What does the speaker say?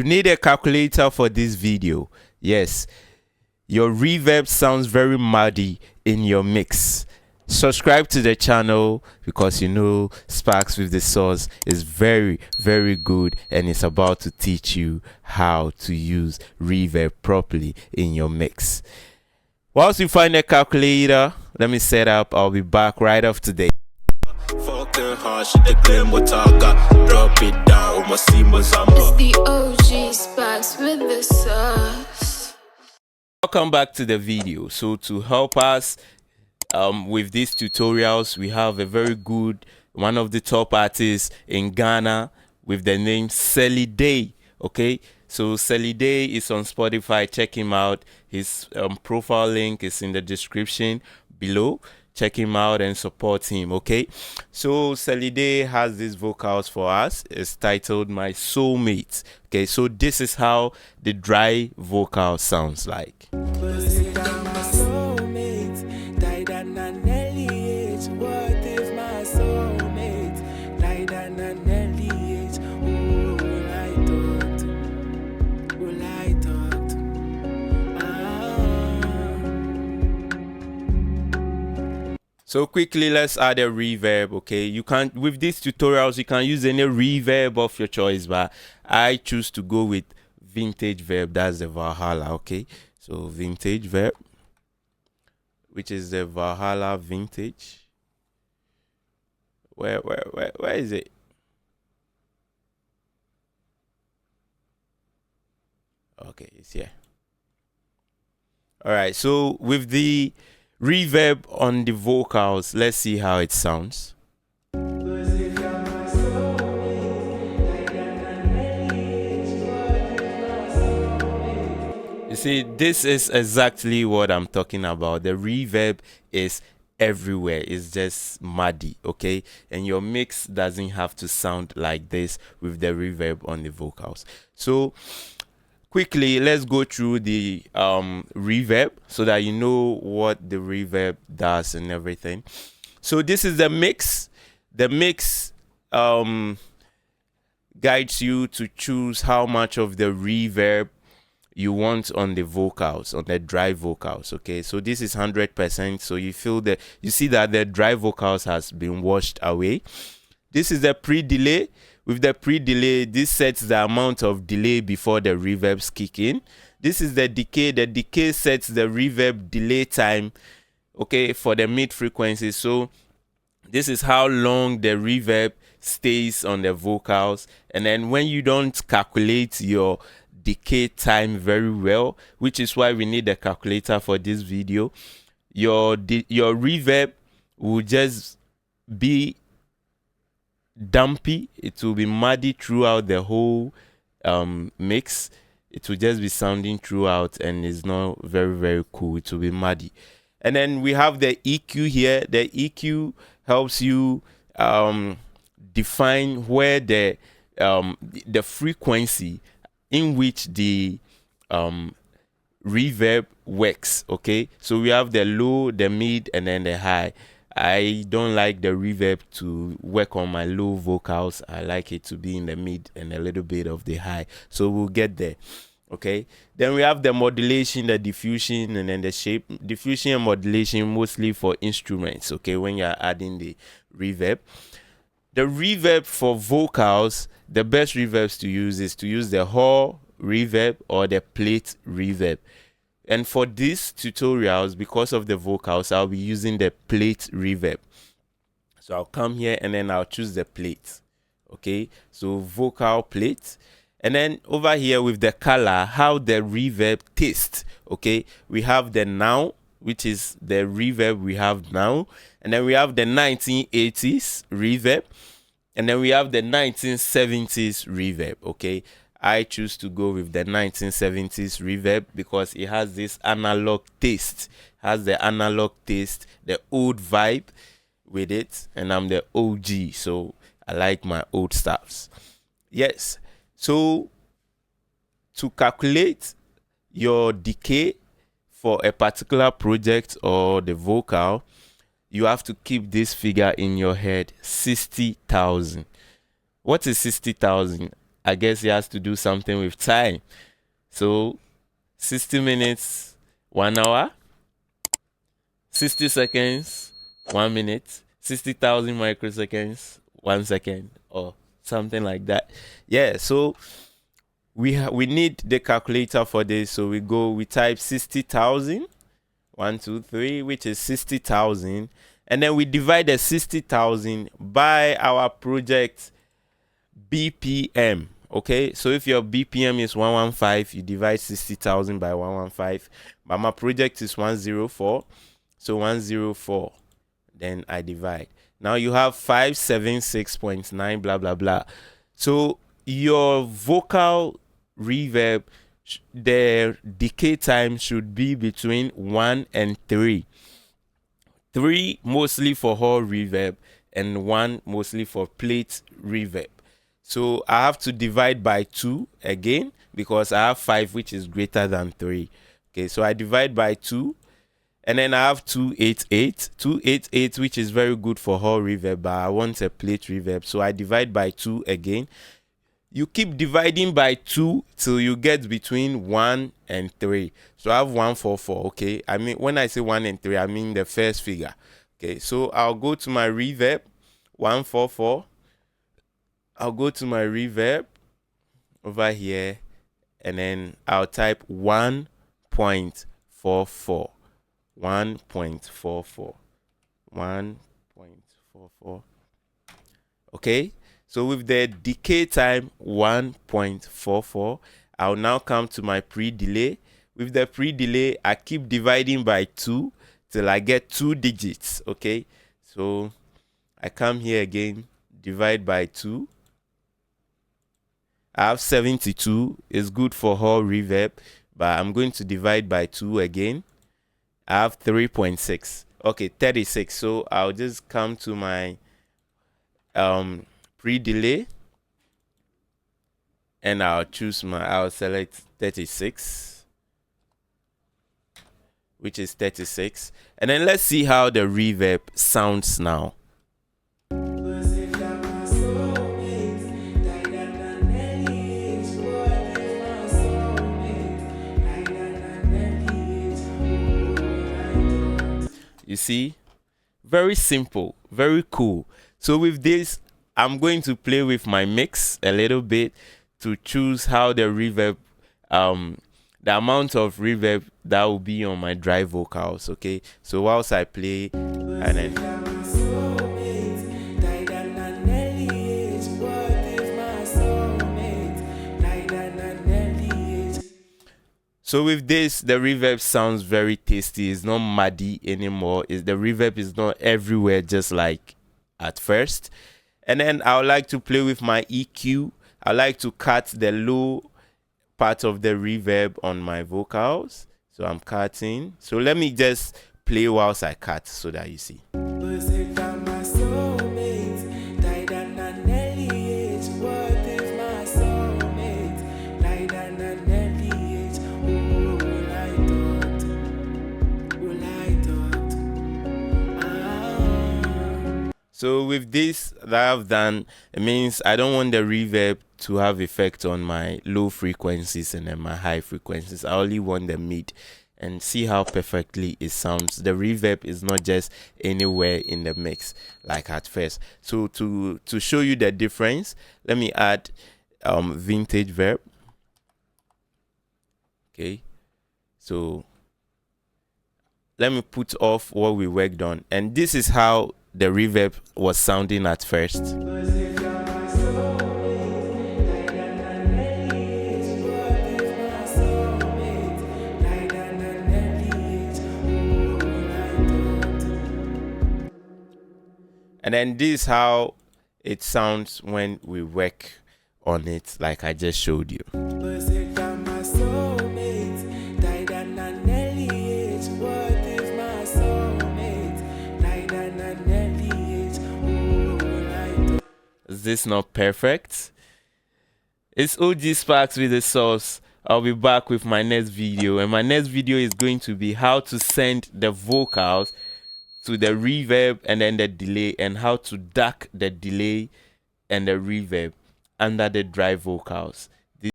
need a calculator for this video. Yes, your reverb sounds very muddy in your mix. Subscribe to the channel because you know Sparks with the Source is very good, and it's about to teach you how to use reverb properly in your mix. Once you find a calculator, let me set up. I'll be back right after today. Fucking hard, shit, the claim what I got. Drop it down, my see my zamba. It's the OG Sparks with the Sauce. Welcome back to the video. So to help us with these tutorials, we have a very good, one of the top artists in Ghana with the name Selly. Okay, so Selly is on Spotify. Check him out. His profile link is in the description below. Check him out and support him. Okay, so Selly has these vocals for us. It's titled My Soulmate. Okay, so this is how the dry vocal sounds like. So quickly, let's add a reverb. Okay, you can, with these tutorials, you can use any reverb of your choice, but I choose to go with vintage verb. That's the Valhalla. Okay, so vintage verb, which is the Valhalla vintage. Where is it? Okay, it's here. All right, so with the reverb on the vocals, let's see how it sounds. You see, this is exactly what I'm talking about. The reverb is everywhere. It's just muddy, okay? And your mix doesn't have to sound like this with the reverb on the vocals. So quickly, let's go through the reverb so that you know what the reverb does and everything. So this is the mix. The mix guides you to choose how much of the reverb you want on the vocals, on the dry vocals. Okay, so this is 100%. So you feel that, you see that the dry vocals has been washed away. This is the pre-delay. With the pre-delay, this sets the amount of delay before the reverbs kick in. This is the decay. The decay sets the reverb delay time, okay, for the mid frequency. So this is how long the reverb stays on the vocals. And then when you don't calculate your decay time very well, which is why we need a calculator for this video, your reverb will just be dumpy. It will be muddy throughout the whole mix. It will just be sounding throughout, and it's not very cool. It will be muddy. And then we have the EQ here. The EQ helps you define where the frequency in which the reverb works. Okay, so we have the low, the mid, and then the high. I don't like the reverb to work on my low vocals. I like it to be in the mid and a little bit of the high. So we'll get there. Okay. Then we have the modulation, the diffusion, and then the shape. Diffusion and modulation mostly for instruments. Okay, when you're adding the reverb. The reverb for vocals, the best reverbs to use is to use the hall reverb or the plate reverb. And for these tutorials, because of the vocals, I'll be using the plate reverb. So I'll come here and then I'll choose the plate. Okay, so vocal plate. And then over here with the color, how the reverb tastes. Okay, we have the now, which is the reverb we have now. And then we have the 1980s reverb. And then we have the 1970s reverb. Okay, I choose to go with the 1970s reverb because it has this analog taste, the old vibe with it, and I'm the OG, so I like my old stuffs. Yes, so to calculate your decay for a particular project or the vocal, you have to keep this figure in your head, 60,000. What is 60,000? I guess he has to do something with time. So 60 minutes, 1 hour, 60 seconds, 1 minute, 60,000 microseconds, 1 second, or something like that. Yeah, so we need the calculator for this. So we type 60,000, 1, 2, 3, which is 60,000. And then we divide the 60,000 by our project BPM. Okay, so if your BPM is 115, you divide 60,000 by 115. But my project is 104, so 104. Then I divide. Now you have 576.9 blah blah blah. So your vocal reverb, the decay time should be between 1 and 3. 3 mostly for hall reverb and 1 mostly for plate reverb. So I have to divide by 2 again because I have 5 which is greater than 3. Okay, so I divide by 2 and then I have 288. 288 which is very good for hall reverb, but I want a plate reverb. So I divide by 2 again. You keep dividing by 2 till you get between 1 and 3. So I have 144, okay? I mean, when I say 1 and 3, I mean the first figure. Okay, so I'll go to my reverb, 144. I'll go to my reverb over here, and then I'll type 1.44. 1.44. 1.44. Okay? So with the decay time 1.44, I'll now come to my pre-delay. With the pre-delay, I keep dividing by 2 till I get 2 digits. Okay, so I come here again, divide by 2. I have 72. It's good for hall reverb, but I'm going to divide by 2 again. I have 3.6. Okay, 36. So I'll just come to my pre-delay, and I'll select 36, which is 36, and then let's see how the reverb sounds now. You see, very simple, very cool. So with this, I'm going to play with my mix a little bit to choose how the reverb, the amount of reverb that will be on my dry vocals. Okay, so whilst I play, and then so with this, the reverb sounds very tasty. It's not muddy anymore. The reverb is not everywhere just like at first. And then I would like to play with my EQ. I like to cut the low part of the reverb on my vocals. So I'm cutting. So let me just play whilst I cut so that you see. So with this that I've done, it means I don't want the reverb to have effect on my low frequencies and then my high frequencies. I only want the mid, and see how perfectly it sounds. The reverb is not just anywhere in the mix like at first. So to show you the difference, let me add vintage Verb. Okay, so let me put off what we worked on, and this is how the reverb was sounding at first. And then this is how it sounds when we work on it, like I just showed you. Is this not perfect? It's OG Sparks with the sauce. I'll be back with my next video, and my next video is going to be how to send the vocals to the reverb and then the delay, and how to duck the delay and the reverb. under the dry vocals.